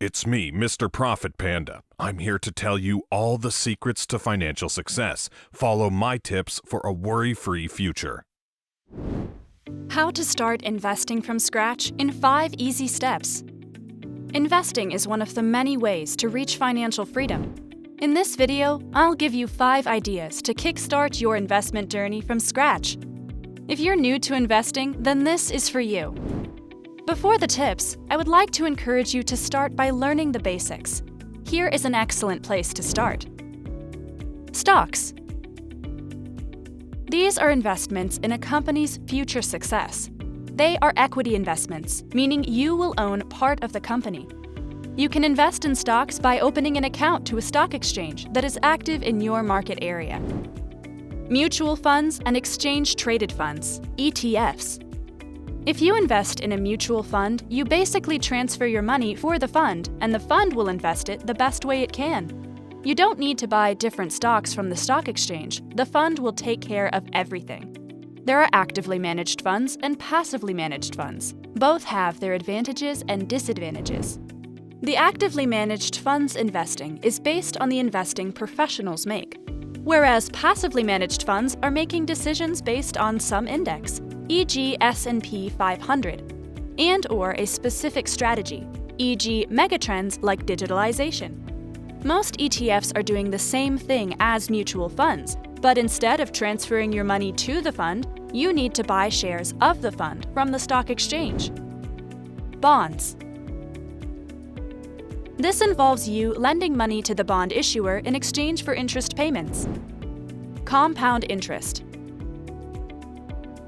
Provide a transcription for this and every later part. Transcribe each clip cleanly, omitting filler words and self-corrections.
It's me, Mr. Profit Panda. I'm here to tell you all the secrets to financial success. Follow my tips for a worry-free future. How to start investing from scratch in 5 easy steps. Investing is one of the many ways to reach financial freedom. In this video, I'll give you 5 ideas to kickstart your investment journey from scratch. If you're new to investing, then this is for you. Before the tips, I would like to encourage you to start by learning the basics. Here is an excellent place to start. Stocks. These are investments in a company's future success. They are equity investments, meaning you will own part of the company. You can invest in stocks by opening an account to a stock exchange that is active in your market area. Mutual funds and exchange-traded funds, ETFs. If you invest in a mutual fund, you basically transfer your money for the fund, and the fund will invest it the best way it can. You don't need to buy different stocks from the stock exchange. The fund will take care of everything. There are actively managed funds and passively managed funds. Both have their advantages and disadvantages. The actively managed funds investing is based on the investing professionals make, whereas passively managed funds are making decisions based on some index, e.g. S&P 500, and/or a specific strategy, e.g. megatrends like digitalization. Most ETFs are doing the same thing as mutual funds, but instead of transferring your money to the fund, you need to buy shares of the fund from the stock exchange. Bonds. This involves you lending money to the bond issuer in exchange for interest payments. Compound interest.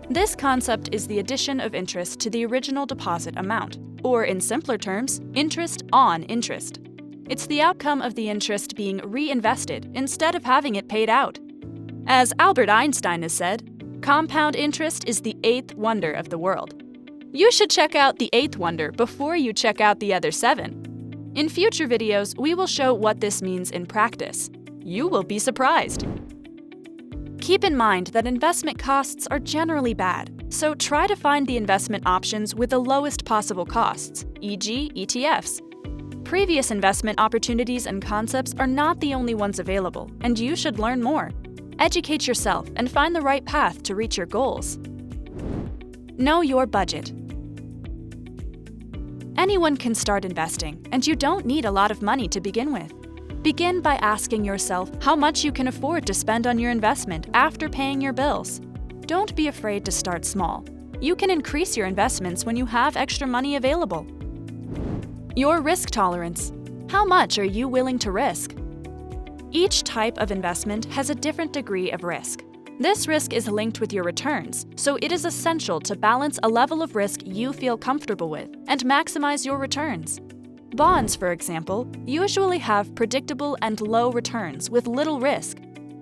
This concept is the addition of interest to the original deposit amount, or in simpler terms, interest on interest. It's the outcome of the interest being reinvested instead of having it paid out. As Albert Einstein has said, compound interest is the 8th wonder of the world. You should check out the 8th wonder before you check out the other 7. In future videos, we will show what this means in practice. You will be surprised. Keep in mind that investment costs are generally bad, so try to find the investment options with the lowest possible costs, e.g. ETFs. Previous investment opportunities and concepts are not the only ones available, and you should learn more. Educate yourself and find the right path to reach your goals. Know your budget. Anyone can start investing, and you don't need a lot of money to begin with. Begin by asking yourself how much you can afford to spend on your investment after paying your bills. Don't be afraid to start small. You can increase your investments when you have extra money available. Your risk tolerance. How much are you willing to risk? Each type of investment has a different degree of risk. This risk is linked with your returns, so it is essential to balance a level of risk you feel comfortable with and maximize your returns. Bonds, for example, usually have predictable and low returns with little risk.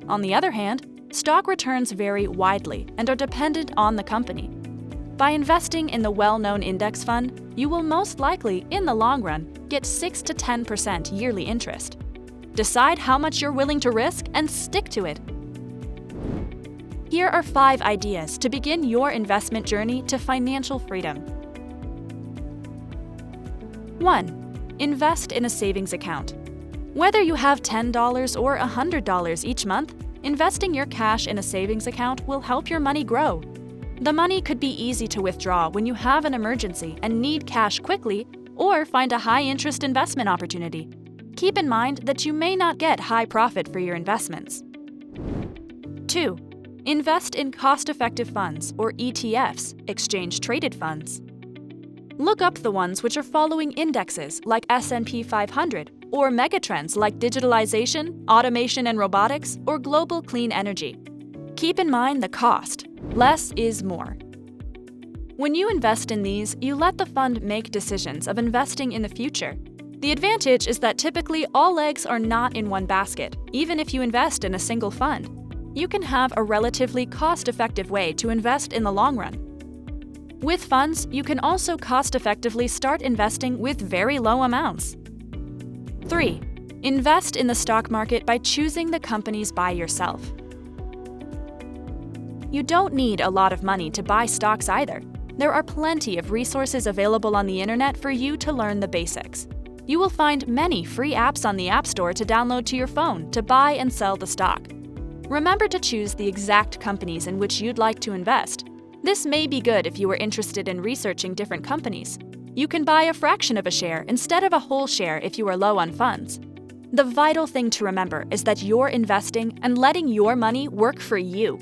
On the other hand, stock returns vary widely and are dependent on the company. By investing in the well-known index fund, you will most likely, in the long run, get 6 to 10% yearly interest. Decide how much you're willing to risk and stick to it. Here are 5 ideas to begin your investment journey to financial freedom. 1. Invest in a savings account. Whether you have $10 or $100 each month, investing your cash in a savings account will help your money grow. The money could be easy to withdraw when you have an emergency and need cash quickly, or find a high-interest investment opportunity. Keep in mind that you may not get high profit for your investments. 2. Invest in cost-effective funds, or ETFs, exchange-traded funds. Look up the ones which are following indexes like S&P 500, or megatrends like digitalization, automation and robotics, or global clean energy. Keep in mind the cost. Less is more. When you invest in these, you let the fund make decisions of investing in the future. The advantage is that typically all eggs are not in one basket, even if you invest in a single fund. You can have a relatively cost-effective way to invest in the long run. With funds, you can also cost-effectively start investing with very low amounts. 3. Invest in the stock market by choosing the companies by yourself. You don't need a lot of money to buy stocks either. There are plenty of resources available on the internet for you to learn the basics. You will find many free apps on the App Store to download to your phone to buy and sell the stock. Remember to choose the exact companies in which you'd like to invest. This may be good if you are interested in researching different companies. You can buy a fraction of a share instead of a whole share if you are low on funds. The vital thing to remember is that you're investing and letting your money work for you.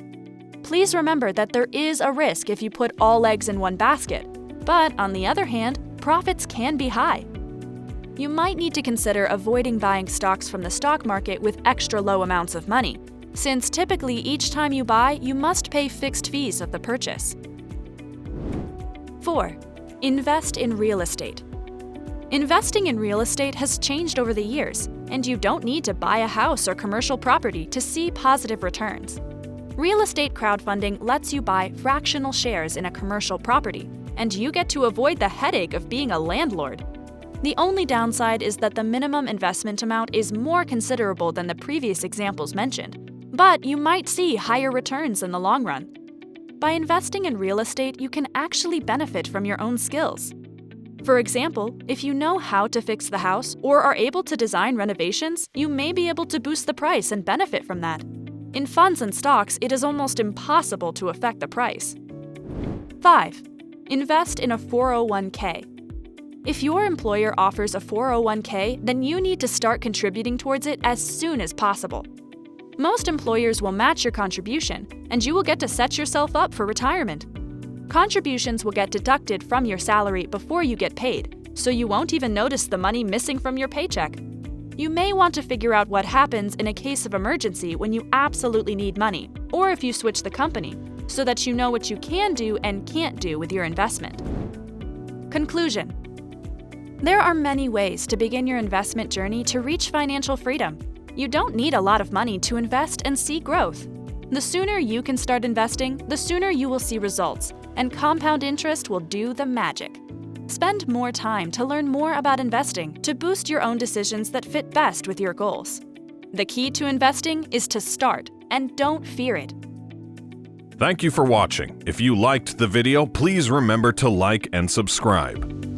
Please remember that there is a risk if you put all eggs in one basket, but on the other hand, profits can be high. You might need to consider avoiding buying stocks from the stock market with extra low amounts of money, since typically each time you buy, you must pay fixed fees of the purchase. 4. Invest in real estate. Investing in real estate has changed over the years, and you don't need to buy a house or commercial property to see positive returns. Real estate crowdfunding lets you buy fractional shares in a commercial property, and you get to avoid the headache of being a landlord. The only downside is that the minimum investment amount is more considerable than the previous examples mentioned, but you might see higher returns in the long run. By investing in real estate, you can actually benefit from your own skills. For example, if you know how to fix the house or are able to design renovations, you may be able to boost the price and benefit from that. In funds and stocks, it is almost impossible to affect the price. 5. Invest in a 401k. If your employer offers a 401k, then you need to start contributing towards it as soon as possible. Most employers will match your contribution, and you will get to set yourself up for retirement. Contributions will get deducted from your salary before you get paid, so you won't even notice the money missing from your paycheck. You may want to figure out what happens in a case of emergency when you absolutely need money, or if you switch the company, so that you know what you can do and can't do with your investment. Conclusion. There are many ways to begin your investment journey to reach financial freedom. You don't need a lot of money to invest and see growth. The sooner you can start investing, the sooner you will see results, and compound interest will do the magic. Spend more time to learn more about investing to boost your own decisions that fit best with your goals. The key to investing is to start, and don't fear it. Thank you for watching. If you liked the video, please remember to like and subscribe.